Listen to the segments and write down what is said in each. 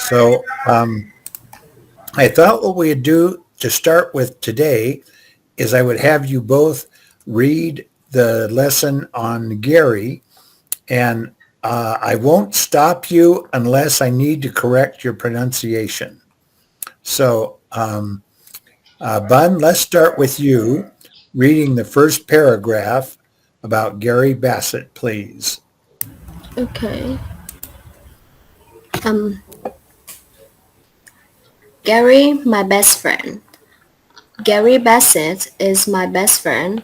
So I thought what we'd do to start with today is I would have you both read the lesson on Gary, and I won't stop you unless I need to correct your pronunciation. So, Bun, let's start with you reading the first paragraph about Gary Bassett, please. Okay. Gary, my best friend. Gary Bassett is my best friend.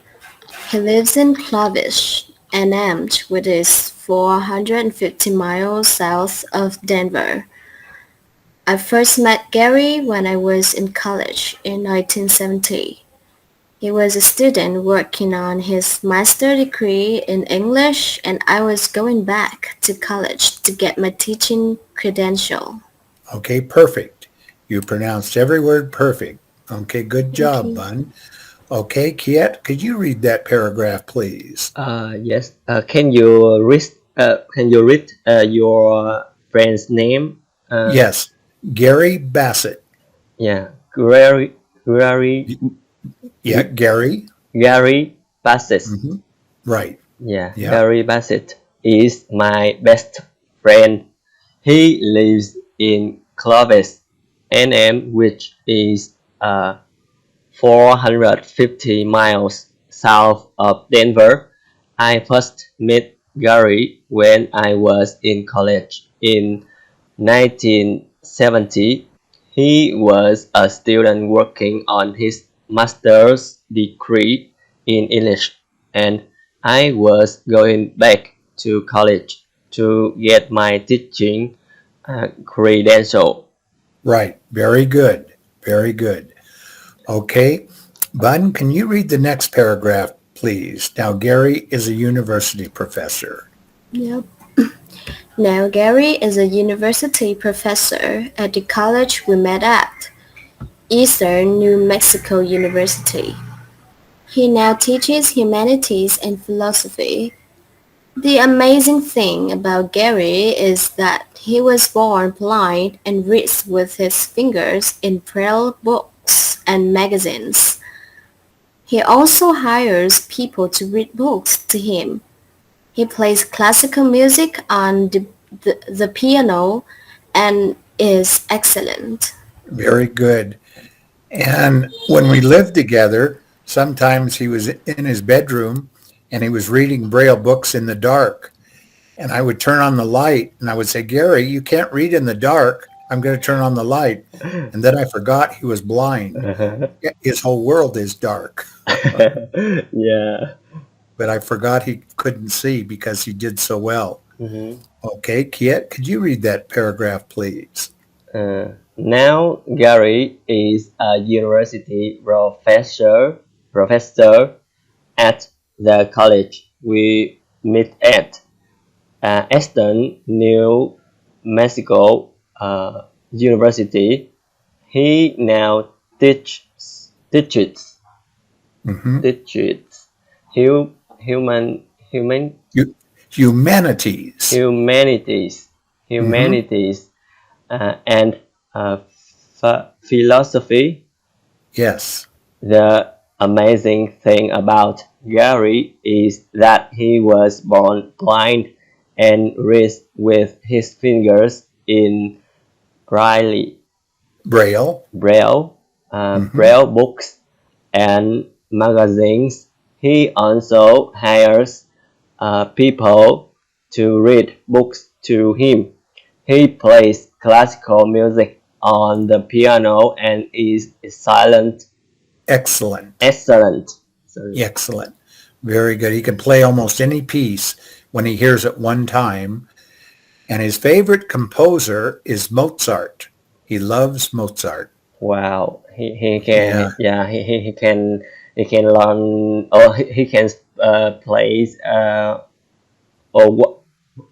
He lives in Clovis, NM, which is 450 miles south of Denver. I first met Gary when I was in college in 1970. He was a student working on his master's degree in English, and I was going back to college to get my teaching credential. Okay, perfect. You pronounced every word perfect. Okay, good job, Okay. Bun. Okay, Kiet, could you read that paragraph, please? Yes. Can you read your friend's name? Yes, Gary Bassett. Yeah. Gary Yeah, Gary. Gary Bassett. Right. Yeah. Yeah. Gary Bassett is my best friend. He lives in Clovis, NM, which is 450 miles south of Denver. I first met Gary when I was in college in 1970. He was a student working on his master's degree in English, and I was going back to college to get my teaching credential. Right. Very good. Very good. Okay. Bun, can you read the next paragraph, please? Now, Gary is a university professor. Yep. Now Gary is a university professor at the college we met at, Eastern New Mexico University. He now teaches humanities and philosophy. The amazing thing about Gary is that he was born blind and reads with his fingers in braille books and magazines. He also hires people to read books to him. He plays classical music on the piano and is excellent. Very good. And when we lived together, sometimes he was in his bedroom and he was reading Braille books in the dark. And I would turn on the light and I would say, Gary, you can't read in the dark. I'm going to turn on the light. And then I forgot he was blind. His whole world is dark. Yeah. But I forgot he couldn't see because he did so well. Okay, Kiet, could you read that paragraph, please? Now Gary is a university professor at the college we meet at, Eastern New Mexico University. He now teaches human Humanities. humanities and philosophy. Yes. The amazing thing about Gary is that he was born blind and reads with his fingers in braille, Braille. braille books and magazines. He also hires people to read books to him. He plays classical music on the piano and is Excellent. excellent. Sorry. Excellent. Very good. He can play almost any piece when he hears it one time. And his favorite composer is Mozart. He loves Mozart. Wow, he can he can learn or he can play or what?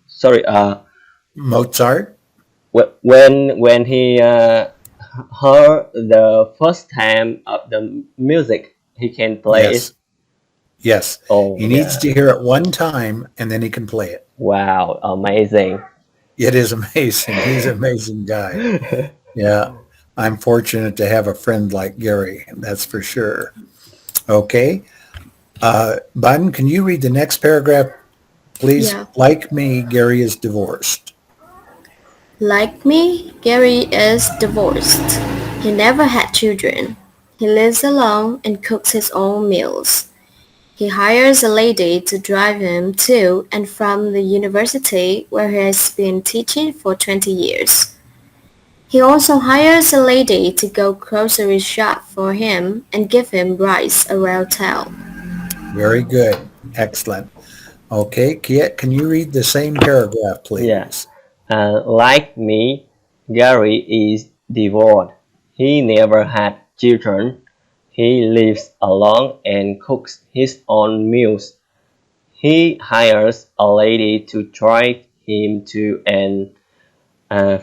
Sorry, Mozart? when he heard the first time of the music, he can play Yes. it. Yes. Oh He needs yeah, to hear it one time and then he can play it. wow, amazing. It is amazing. He's an amazing guy. Yeah. I'm fortunate to have a friend like Gary. That's for sure. Okay. Biden, can you read the next paragraph, please? Yeah. Like me, Gary is divorced. Like me, Gary is divorced. He never had children. He lives alone and cooks his own meals. He hires a lady to drive him to and from the university where he has been teaching for 20 years. He also hires a lady to go grocery shop for him and give him rides around town. Very good. Excellent. Okay. Kiet, can you read the same paragraph, please? Yeah. Like me, Gary is divorced. He never had children. He lives alone and cooks his own meals. He hires a lady to drive him to and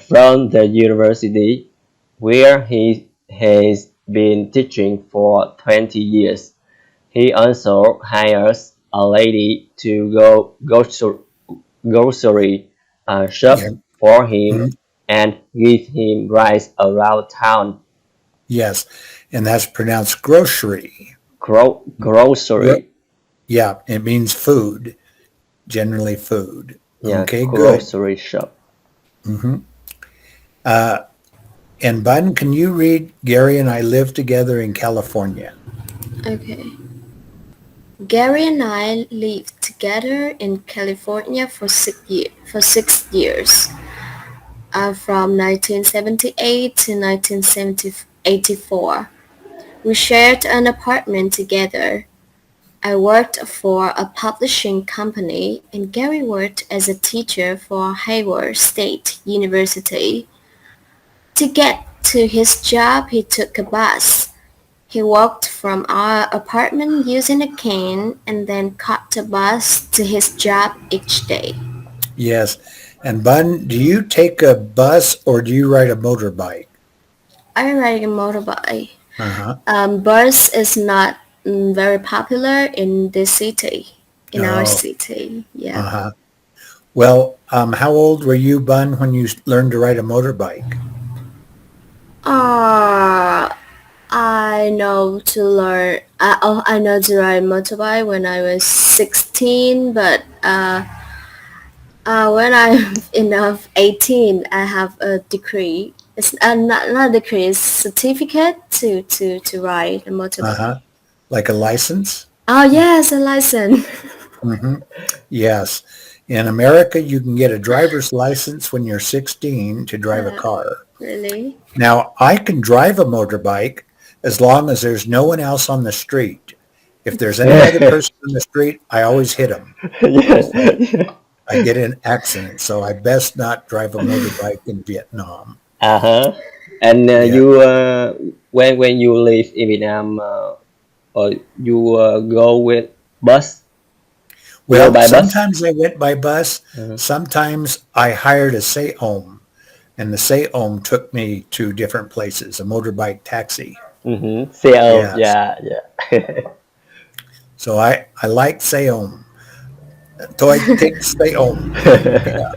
from the university where he has been teaching for 20 years. He also hires a lady to go grocery shop Yeah. for him Mhm. and give him rides around town. Yes. And that's pronounced grocery. Grocery. Yeah. It means food, generally food. Yeah, Okay. Good. grocery shop. And Biden, can you read Gary and I live together in California? Okay. Gary and I lived together in California for 6 years, from 1978 to 1984. We shared an apartment together. I worked for a publishing company and Gary worked as a teacher for Hayward State University. To get to his job, he took a bus. He walked from our apartment using a cane and then caught the bus to his job each day. Yes. And Biden, do you take a bus or do you ride a motorbike? I ride a motorbike. Uh-huh. Bus is not very popular in this city, in our Oh, city. Yeah. uh-huh. Well, how old were you, Bun, when you learned to ride a motorbike? Uh, I know to learn. I know to ride motorbike when I was 16, but when I'm enough 18, I have a degree. It's not a degree, it's certificate to ride a motorbike. Uh-huh. Like a license? Oh yes, a license. Mm-hmm. Yes. In America, you can get a driver's license when you're 16 to drive a car. Really? Now, I can drive a motorbike as long as there's no one else on the street. If there's any other person on the street, I always hit them. So I get in accidents, so I best not drive a motorbike in Vietnam. Uh-huh. And Yeah. you when you live in Vietnam, or you go with bus? You go Well, by bus? sometimes I went by bus. Mhm. Sometimes I hired a Say-Om, and the Say-Om took me to different places, a motorbike taxi. Mm-hmm. Xe ôm, Yes. yeah. So I like Say-Om. So I take Say-Om. Yeah.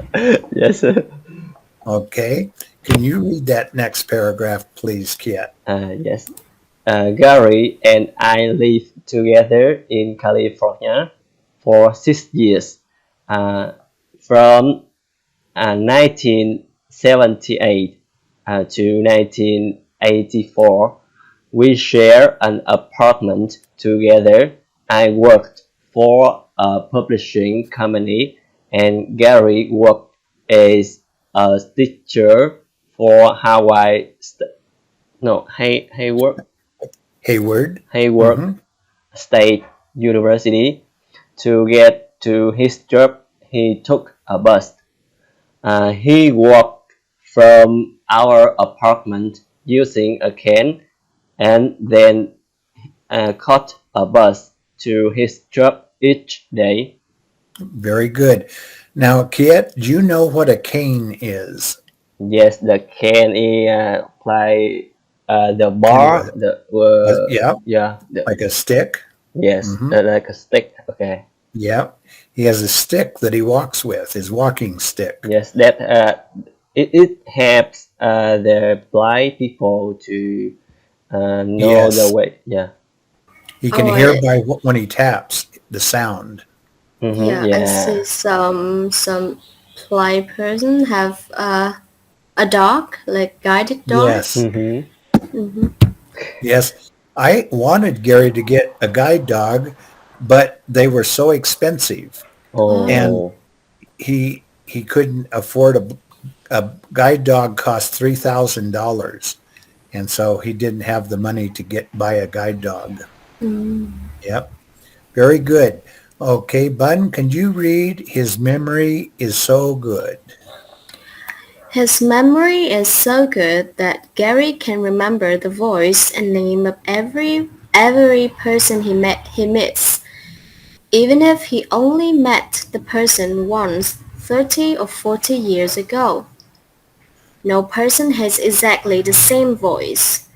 Yes. Okay. Can you read that next paragraph, please, Kiet? Yes. Gary and I lived together in California for 6 years, from 1978 to 1984. We shared an apartment together. I worked for a publishing company, and Gary worked as a teacher for Hayward. Hayward Mm-hmm. State University. To get to his job, he took a bus. He walked from our apartment using a cane and then caught a bus to his job each day. Very good. Now, Kiet, do you know what a cane is? Yes, the cane is like the Kind of bar, yeah, yeah, like a stick. yes, Mm-hmm. like a stick. Okay. Yep. He has a stick that he walks with, his walking stick. Yes, that it helps the blind people to know the Yes. way. Yeah. He can Oh, hear by when he taps the sound. Mm-hmm. yeah, I see Yeah. some blind person have a dog, like guided dog. Yes. Mm-hmm. Mm-hmm. Yes. I wanted Gary to get a guide dog, but they were so expensive, and Oh. he couldn't afford a guide dog cost $3,000, and so he didn't have the money to buy a guide dog. Yep. Very good. Okay, Bun, can you read His memory is so good? His memory is so good that Gary can remember the voice and name of every person he meets, even if he only met the person once 30 or 40 years ago. No person has exactly the same voice.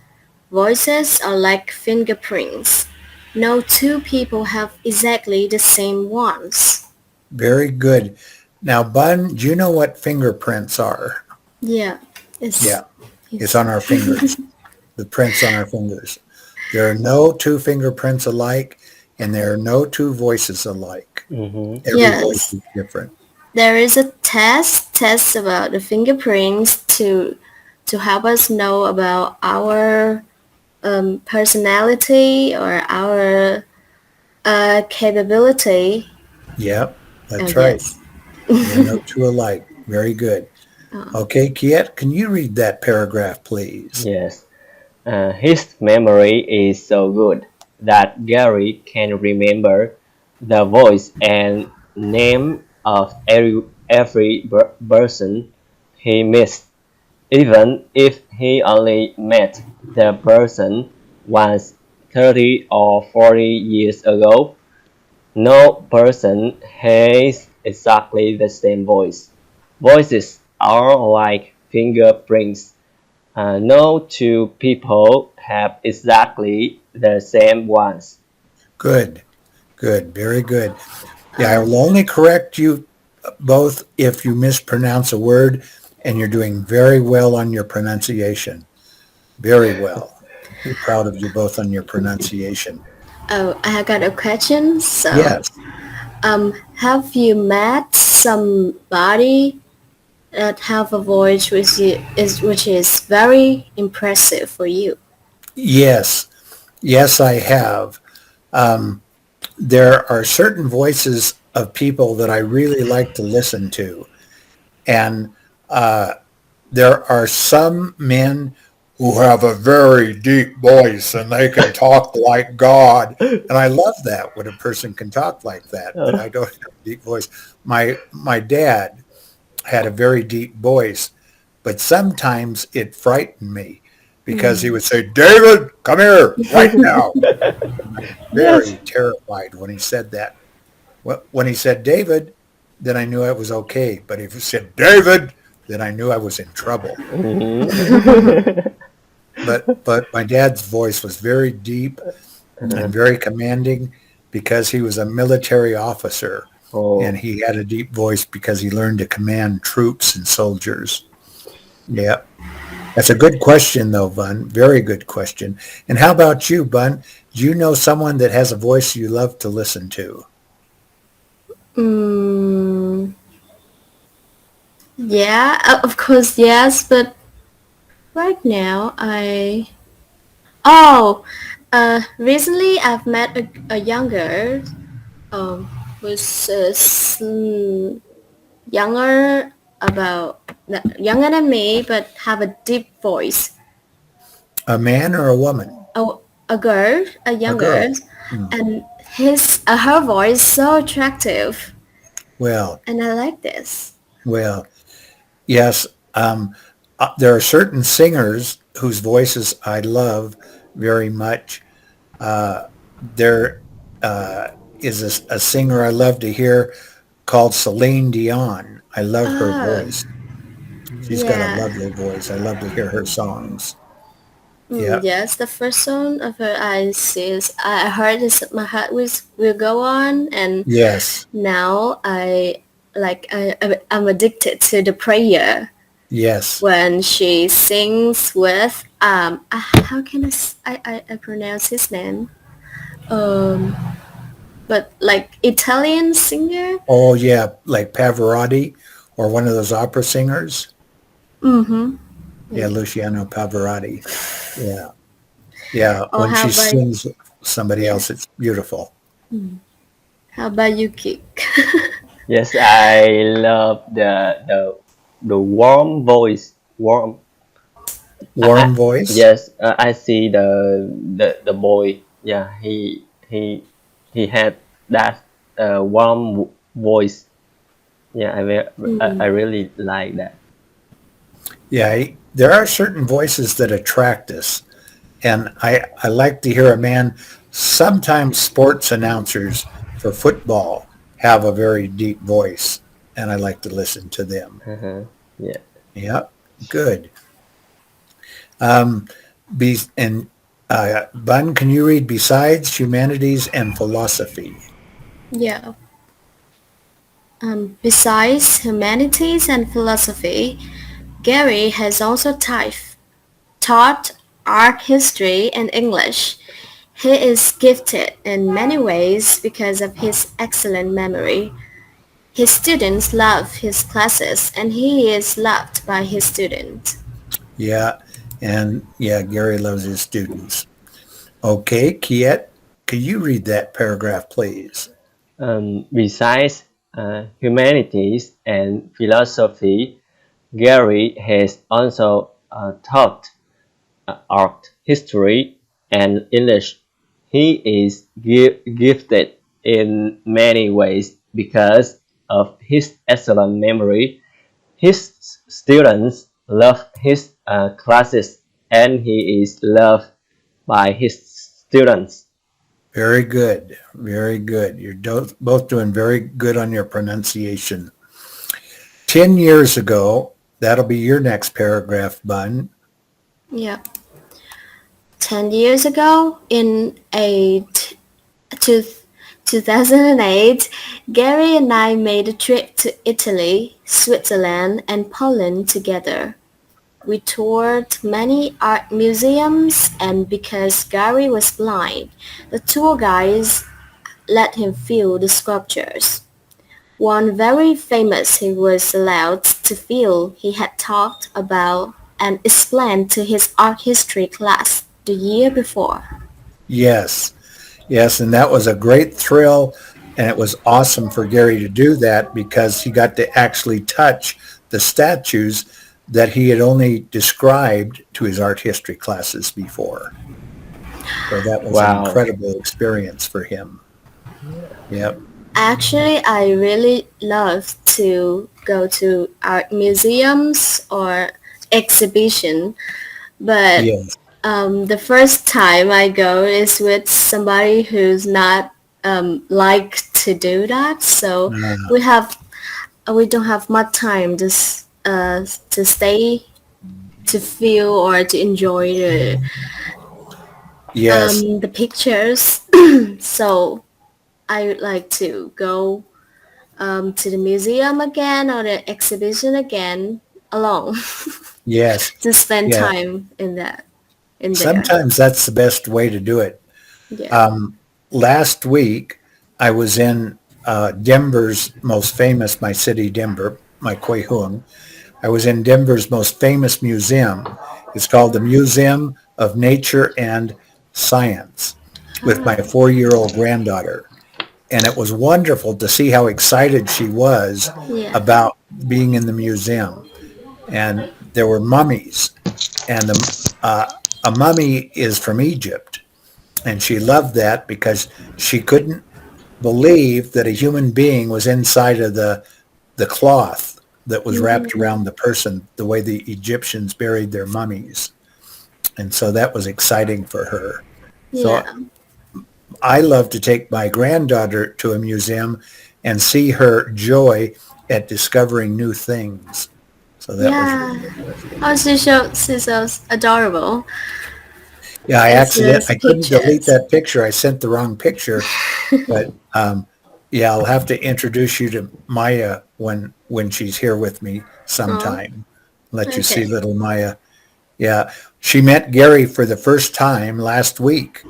Voices are like fingerprints. No two people have exactly the same ones. Very good. Now, Bun, do you know what fingerprints are? Yeah, it's Yeah, it's it's on our fingers, the prints on our fingers. There are no two fingerprints alike, and there are no two voices alike. Mm-hmm. Every voice yes. is different. There is a test about the fingerprints to help us know about our personality or our capability. Yep, Oh that's right. yes. There are no two alike. Very good. Okay, Kiet, can you read that paragraph, please? Yes. His memory is so good that Gary can remember the voice and name of every person he meets, even if he only met the person once 30 or 40 years ago. No person has exactly the same voice. Voices are like fingerprints. No two people have exactly the same ones. Good, good, very good. Yeah, I Um, will only correct you both if you mispronounce a word, and you're doing very well on your pronunciation. Very well. I'm proud of you both on your pronunciation. oh, I have got a question. So, Yes. have you met somebody that have a voice which is very impressive for you? Yes. Yes, I have. There are certain voices of people that I really like to listen to. And there are some men who have a very deep voice and they can talk like God. And I love that when a person can talk like that, but I don't have a deep voice. My dad had a very deep voice, but sometimes it frightened me because he would say, David, come here right now. And I was Yes. very terrified when he said that. When he said David, then I knew I was okay. But if he said David, then I knew I was in trouble. Mhm. But my dad's voice was very deep and very commanding because he was a military officer, and Oh, he had a deep voice because he learned to command troops and soldiers. Yeah. That's a good question, though, Bun. Very good question. And how about you, Bun? Do you know someone that has a voice you love to listen to? Mm, yeah, of course, yes, but right now oh, recently I've met a younger, um, who's younger younger than me, but have a deep voice. A man or a woman? Oh, a girl, a A younger, girl. Hmm. and her voice so attractive, Well, and I like this. well, yes. There are certain singers whose voices I love very much. There is a singer I love to hear called Celine Dion. I love her Oh, voice. She's got a yeah. lovely voice. I love to hear her songs. Yeah. Yes, the first song of her eyes is I heard is My Heart Will Go On, and Yes. now I'm addicted to the prayer Yes. when she sings with how can I pronounce his name, um but like Italian singer. Oh, yeah. Like Pavarotti or one of those opera singers. Mm-hmm. Yeah, Luciano Pavarotti. Yeah. Yeah. Or When how she about, sings somebody yeah, else, it's beautiful. how about you, Kick? Yes, I love the warm voice. Warm. I Warm voice. yes, I see the boy. Yeah, he had that warm voice. Yeah, I really like that. Yeah. There are certain voices that attract us. And I like to hear a man. Sometimes sports announcers for football have a very deep voice, and I like to listen to them. Yeah. Yeah, good. Um, and Bun, can you read besides humanities and philosophy? Yeah. Besides humanities and philosophy, Gary has also taught art history and English. He is gifted in many ways because of his excellent memory. His students love his classes and he is loved by his students. Yeah, and yeah, Gary loves his students. Okay, Kiet, could you read that paragraph, please? Besides humanities and philosophy, Gary has also taught art, history, and English. He is gifted in many ways because of his excellent memory. His students love his classes, and he is loved by his students. Very good. Very good. You're both doing very good on your pronunciation. 10 years ago, that'll be your next paragraph, Bun. Yeah. 10 years ago, in 2008, Gary and I made a trip to Italy, Switzerland, and Poland together. We toured many art museums, and because Gary was blind, the tour guides let him feel the sculptures. One very famous he was allowed to feel he had talked about and explained to his art history class the year before. Yes. Yes, and that was a great thrill, and it was awesome for Gary to do that because he got to actually touch the statues that he had only described to his art history classes before. So that was an Wow. incredible experience for him. Yep. Actually, I really love to go to art museums or exhibition, but Yes. the first time I go is with somebody who's not like to do that. So Uh, we don't have much time to stay to feel or to enjoy yes. the pictures. So I would like to go to the museum again or the exhibition again alone Yes. to spend Yeah. time in there. Sometimes that's the best way to do it. Yeah. Last week, I was in Denver's most famous, my city, Denver, my Quehung. I was in Denver's most famous museum. It's called the Museum of Nature and Science with my 4-year-old granddaughter. And it was wonderful to see how excited she was Yeah. about being in the museum. And there were mummies. And a mummy is from Egypt. And she loved that because she couldn't believe that a human being was inside of the cloth that was wrapped around the person, the way the Egyptians buried their mummies. And so that was exciting for her. So Yeah. I love to take my granddaughter to a museum and see her joy at discovering new things. So that was Yeah. really good. Oh, she's so adorable. Yeah, It's just I couldn't delete pictures. that picture. I sent the wrong picture, but yeah, I'll have to introduce you to Maya when she's here with me Oh, sometime. Let you see okay. little Maya. Yeah, she met Gary for the first time last week.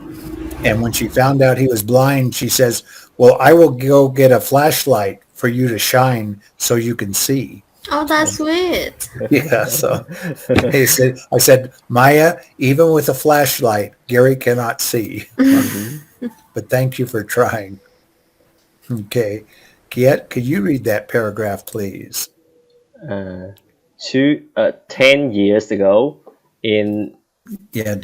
And when she found out he was blind, she says, well, I will go get a flashlight for you to shine so you can see. Oh, that's sweet. Yeah, so I said, Maya, even with a flashlight, Gary cannot see. Mhm. But thank you for trying. Okay. Kiet, could you read that paragraph, please? Uh, 10 years ago in Yeah.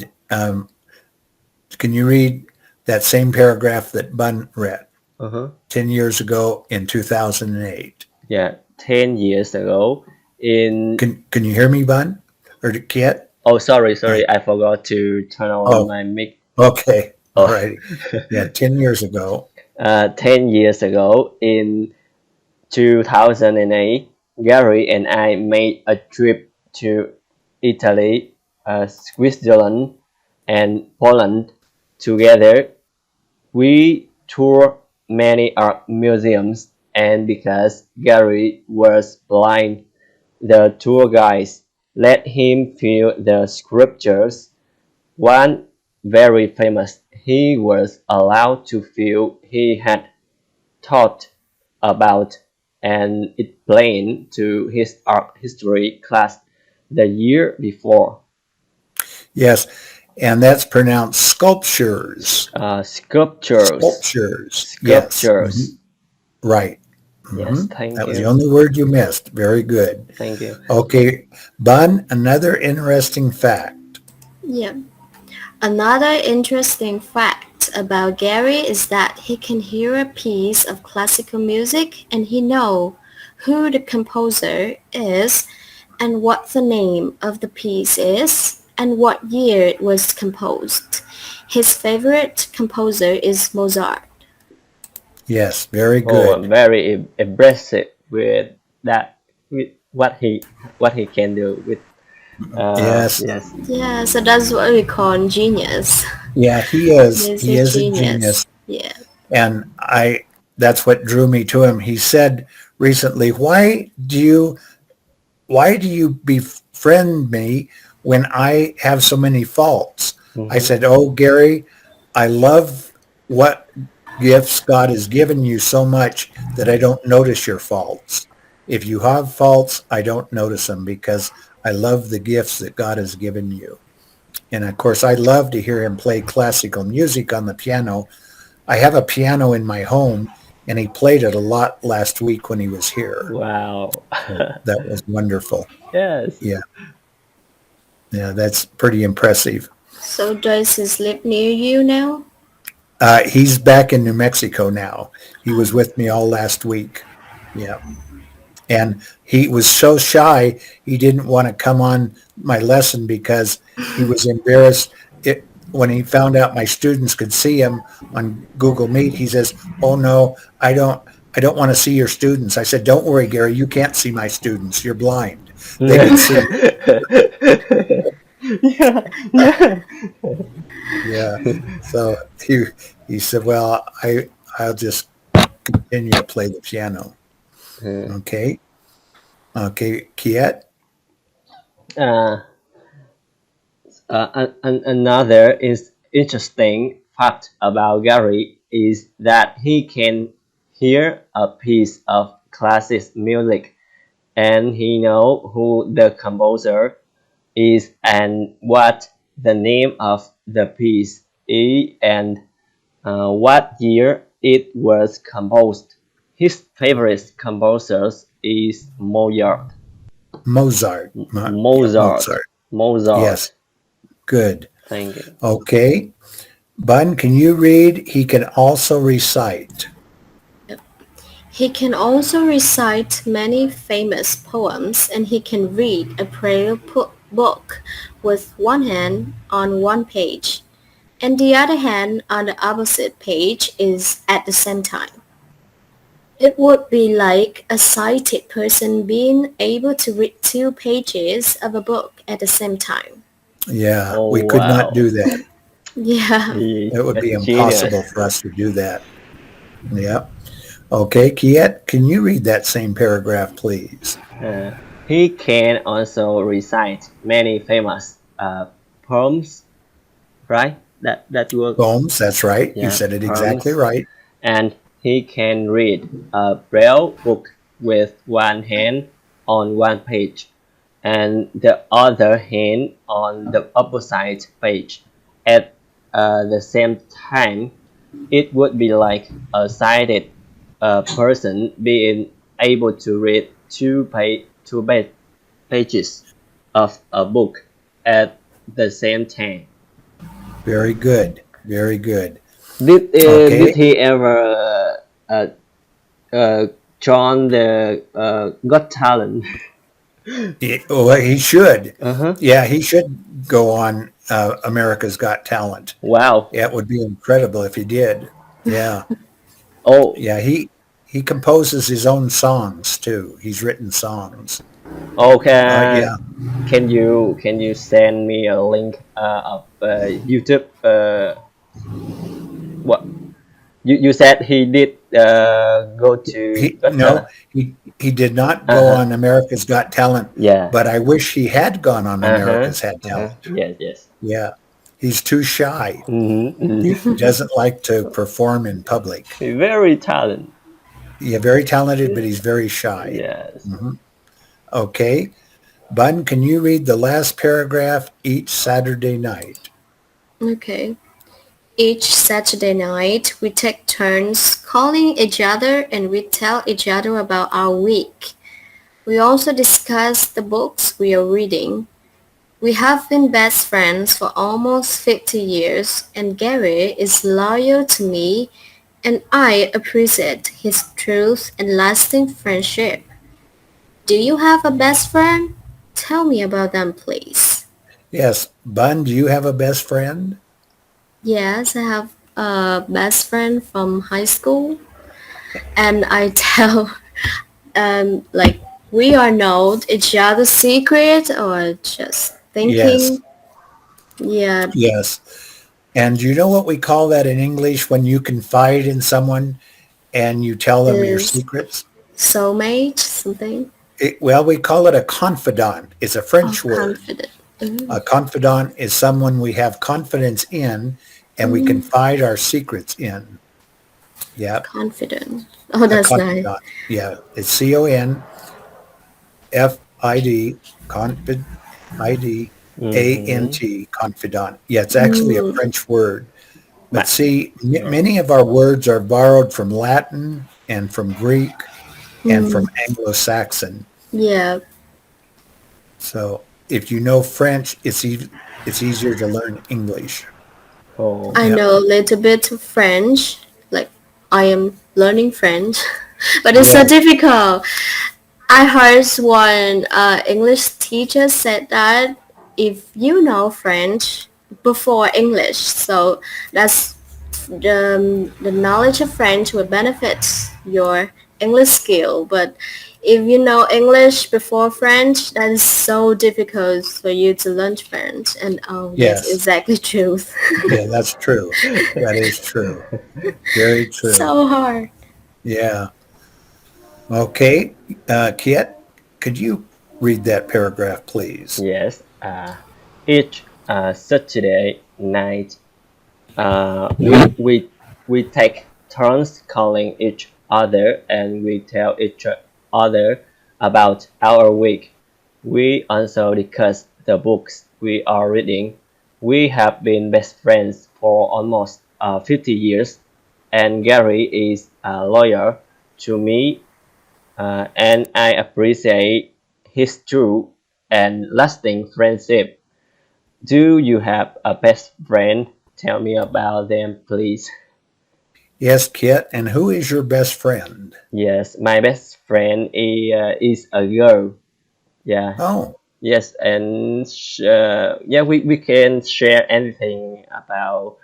Can you read that same paragraph that Bun read? uh 10 years ago in 2008. yeah, 10 years ago in Can you hear me, Bun? Or Kiet? oh sorry, All right. I forgot to turn on Oh, my mic. okay. All Oh, righty. Yeah, 10 years ago. 10 years ago in 2008, Gary and I made a trip to Italy, Switzerland, and Poland together. We toured many art museums, and because Gary was blind, the tour guides let him feel the sculptures. One very famous, he was allowed to feel he had thought about and explained to his art history class the year before. Yes. And that's pronounced sculptures. Sculptures, Sculptures. Yes. sculptures. Right. Yes, thank That was the you, only word you missed. Very good. thank you. Okay. Bun, another interesting fact. Yeah. Another interesting fact about Gary is that he can hear a piece of classical music and he know who the composer is and what the name of the piece is and what year it was composed. His favorite composer is Mozart. Yes. Very Oh, I'm good. very impressive with that, with what he can do with. Yes. Yes. Yeah, so that's what we call genius. Yeah, he is. He's He a is a genius. genius. Yeah. And that's what drew me to him. He said recently, why do you befriend me when I have so many faults? I Mm-hmm. said, oh, Gary, I love what gifts God has given you so much that I don't notice your faults. If you have faults, I don't notice them because I love the gifts that God has given you. And of course, I love to hear him play classical music on the piano. I have a piano in my home, and he played it a lot last week when he was here. Wow. So that was wonderful. Yes. Yeah, yeah, that's pretty impressive. So does he live near you now? He's back in New Mexico now. He was with me all last week. Yeah. And he was so shy, he didn't want to come on my lesson because he was embarrassed. When he found out my students could see him on Google Meet, he says, "Oh no, I don't want to see your students." I said, "Don't worry, Gary, you can't see my students. You're blind. They can see you." Yeah, yeah. Yeah. So he said, "Well, I'll just continue to play the piano." Okay. Okay, Kiet. Uh, Another is interesting fact about Gary is that he can hear a piece of classic music and he know who the composer is and what the name of the piece is and what year it was composed. His favorite composer is Mozart. Mozart. Yeah, Mozart. Mozart. Yes. Mozart. Good. Thank you. Okay. Bun, can you read? He can also recite. He can also recite many famous poems and he can read a prayer book with one hand on one page and the other hand on the opposite page is at the same time. It would be like a sighted person being able to read two pages of a book at the same time. Yeah, Oh we could not wow. do that. Yeah. It would be That's genius. impossible for us to do that. Yep. Okay, Kiet, can you read that same paragraph, please? Uh, he can also recite many famous poems, right? That word, Holmes, that's right. You yeah, said it exactly poems. right. And he can read a braille book with one hand on one page and the other hand on the opposite page at the same time. It would be like a sighted person being able to read two pages of a book at the same time. Very good. Very good. Did Okay. he ever uh, uh, join the Got Talent? Well, he should. Uh-huh. Yeah, he should go on America's Got Talent. Wow. Yeah, it would be incredible if he did. Yeah. Oh, Yeah, he composes his own songs too. He's written songs. okay. Yeah. Can you send me a link of YouTube? What you said he did go to He Got no, Talent? he did not go Uh-huh. on America's Got Talent, Yeah. but I wish he had gone on Uh-huh. America's Had Uh-huh. Talent. Yes. Yes. Yeah. He's too shy. He Mm-hmm. doesn't like to perform in public. Very talented. Yeah, very talented, but he's very shy. Yes. Okay. Bun, can you read the last paragraph each Saturday night? Okay. Each Saturday night, we take turns calling each other and we tell each other about our week. We also discuss the books we are reading. We have been best friends for almost 50 years, and Gary is loyal to me, and I appreciate his truth and lasting friendship. Do you have a best friend? Tell me about them, please. Yes. Bun, do you have a best friend? Yes, I have a best friend from high school, and I tell like we are know each other's secret or just Yes. thinking. Yeah, Yes. And you know what we call that in English when you confide in someone and you tell them your is secrets? soulmate something. Well, we call it a confidant. It's a Oh, French word. confident. A confidant is someone we have confidence in and we Mm, confide our secrets in. Yeah, confident. Oh, a that's nice. confidant. Yeah, it's CONFID, confid, Mm-hmm. IDANT, confidant. Yeah, it's actually a Mm, French word. But Ma- see, yeah. many of our words are borrowed from Latin and from Greek and from mm, Anglo-Saxon. yeah, So if you know French, it's easier to learn English. Oh. I Yeah. know a little bit of French. Like I am learning French, but it's so Yes. difficult. I heard one English teacher said that if you know French before English, so that's the knowledge of French will benefit your English skill. But if you know English before French, that is so difficult for you to learn French. And oh, yes, Yes. exactly truth. Yeah, that's true. That is true. Very true. So hard. Yeah. Okay. Kiet, could you read that paragraph, please? Yes. Each Saturday night, we take turns calling each other and we tell each other about our week. We also discuss the books we are reading. We have been best friends for almost 50 years, and Gary is a lawyer to me, and I appreciate his true and lasting friendship. Do you have a best friend? Tell me about them, please. Yes, Kit. And who is your best friend? Yes, my best friend is a girl. Yeah, Oh, yes, and yeah, we can share anything about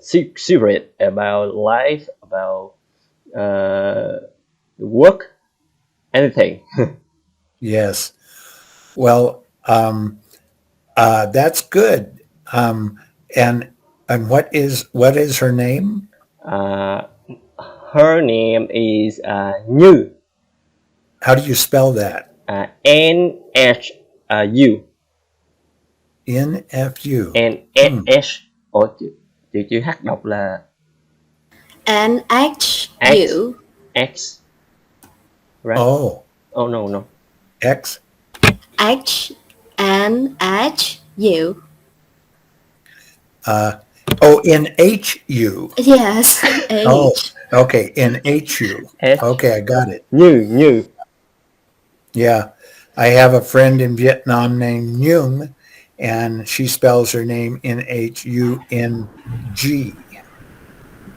secret about life, about uh, work, anything. yes. Well, that's good. And what is her name? Her name is Như. How do you spell that? NHU. NFU. NSH. Ủa, chữ H đọc là NHU. X. Right? Oh, No. X. NHU. NHU. Yes. Oh, H. okay. NHU. H. Okay, I got it. Như. Yeah. I have a friend in Vietnam named Nhung, and she spells her name NHUNG.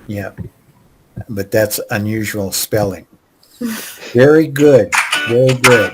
Yeah. But that's unusual spelling. Very good. Very good.